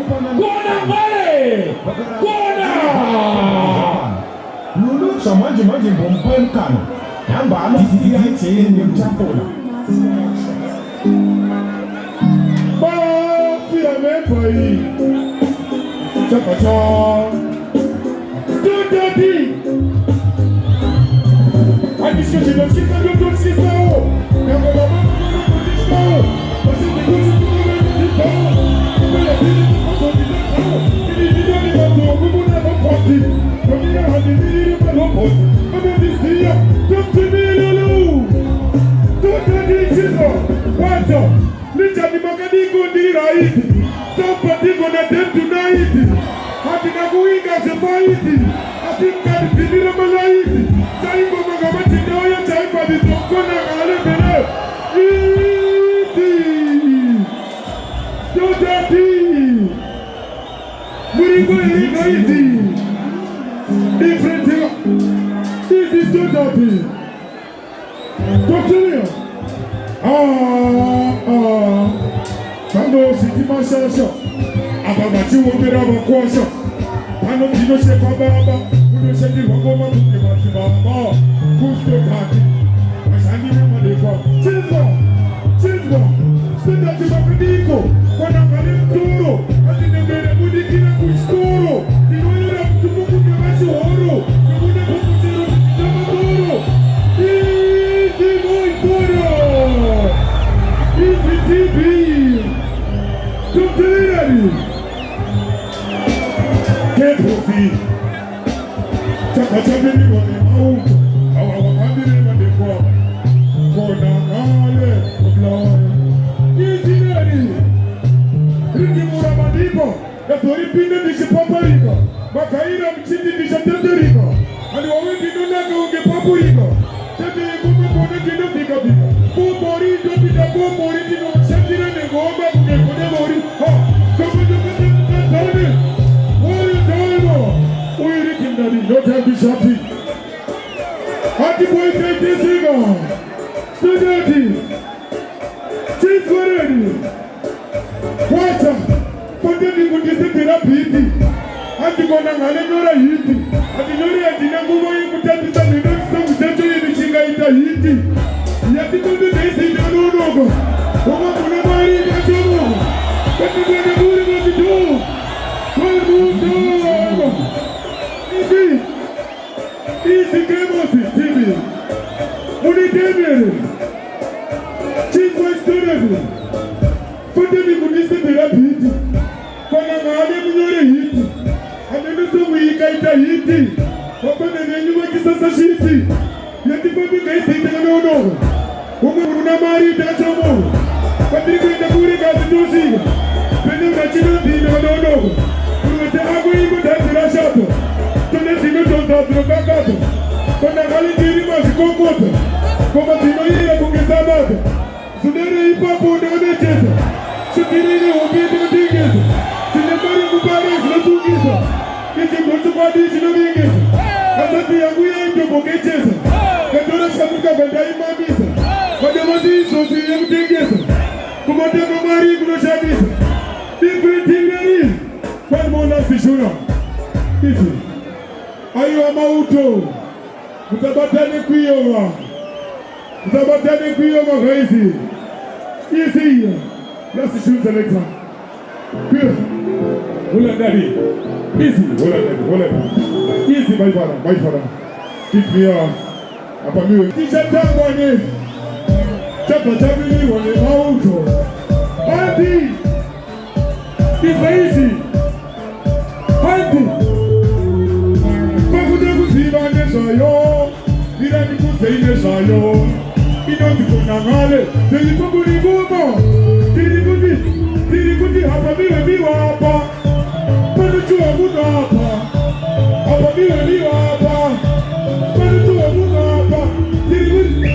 Kona male. Kona. Lulu samanje bompemkano. Yamba tisi chini mchafona. Ba fia mepoi. Chakacha. Studenti. Adisho chino chisa yoto chisa o. Yamba baba chisa o. Basi nikuzi chisa o. Kaya bili kumaso chisa o. Ili video ni mato kumuna mapoti. Kamina hadini mapoti. Kama disiya. Tumtimilulu. Tutadi chisa. Wacha. Licha ni makaniko ndi raiti. Sampatiko na dentu naiti. Hati na kuinga sefaiti. Hati mkadi tinira malaiti. Chaiko magamati doya chaipa ditokona kale bele. Iti. Tutadi. Murigo iliga iti. Different. Iti tutadi. Doctor. Kando sitima shasha ababa chiwo bera bakwasha kando kino shepa baba uno shendi wangoma tuke baba kusto kati ashandi na madekwa chizwa senda timakadiko kwana kale mtoro ati nembere mudikina kushkoro kinoyora mtukuku kebashi horo kemune kukutiro namatoro Easy boy toro Easy TV Tutelirari Kepofi Chakachabini wane mauto Awa wakandiri wane kwa Kona ngale Kublawari Easy nari Riki muramadiko Yatori pinde dishi paparika Makaira mchindi disha teterika Ani wawendi nunaka unge paparika Tete yekume kone kino pika pika Kupori ndo pita kupori kino Shakira negomba kuke kone mori Ha Kama jokate mkatane Wari taimo Uiri kindari yote bishati Hati boy kete siga Studenti Chizwaredi Wacha Konteni kundise pira piti Hati kona ngale nyora hiti Hati nyori ya jina ngumo yu kutabisa Nidokisa mchecho yu nishinga ita hiti Yati kundu nesi nanonogo Oma kuna mari kachomo Kati kwenye muri mazidu Kwa muto Isi kemosi tibi Muni temere Chizwa studenti Konteni kundise pira piti Kona ngale mnyore hiti Amenusu wika ita hiti Wapende nenyuma kisasa shiti Yati papi kaisi ita kanono Umu unamari dachomo Patri kwenda kuri kazi tusiga Pende unachino dina kanono Uruwete hagu imo dazira shato Tune zino tontatro kakato Kona kali diri masi kokoto Koma zino hira kungesabata Sudere ipapo unamecheza Sutirine ubidi mtingeza Sinemari kubari zinasungisa Kisi mbochu kwa di zinamingisa Asati yangu ya ito kongecheza Katora shamuka bandai mamisa Madamasi isosi ya mtingisa Kumate kumari kunoshabisa Different tingeri Kwa mona sishuna Kisi Ayo amauto Mutabatane kuiyoma Mutabatane kuiyoma kaisi Kisi Lasi shun selector Pure Hula daddy Easy Hula daddy Easy my father Keep me on Apa miwe Tisha tangwane Chapa chabili wane mauto Anti It's easy Anti Makude kuziba neshayo Ira ni kuzei neshayo Ino tikona ngale Teli kuburi gumo Tiri kuti hapa miwe miwa hapa Manu chua muno hapa Hapa miwe miwa hapa Manu chua muno hapa Tiri kuti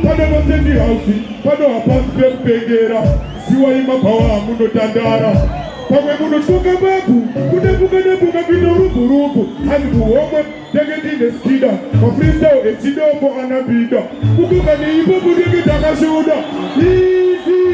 Pado masendi hausi Pado hapa mpegera Siwa ima pawa muno tandara pamwe munochoka babu kunebuka bino rupu hadi kuomwe denge dine skida mafreestyle echidombo anabida kukuka ni ipopu denge takashuda easy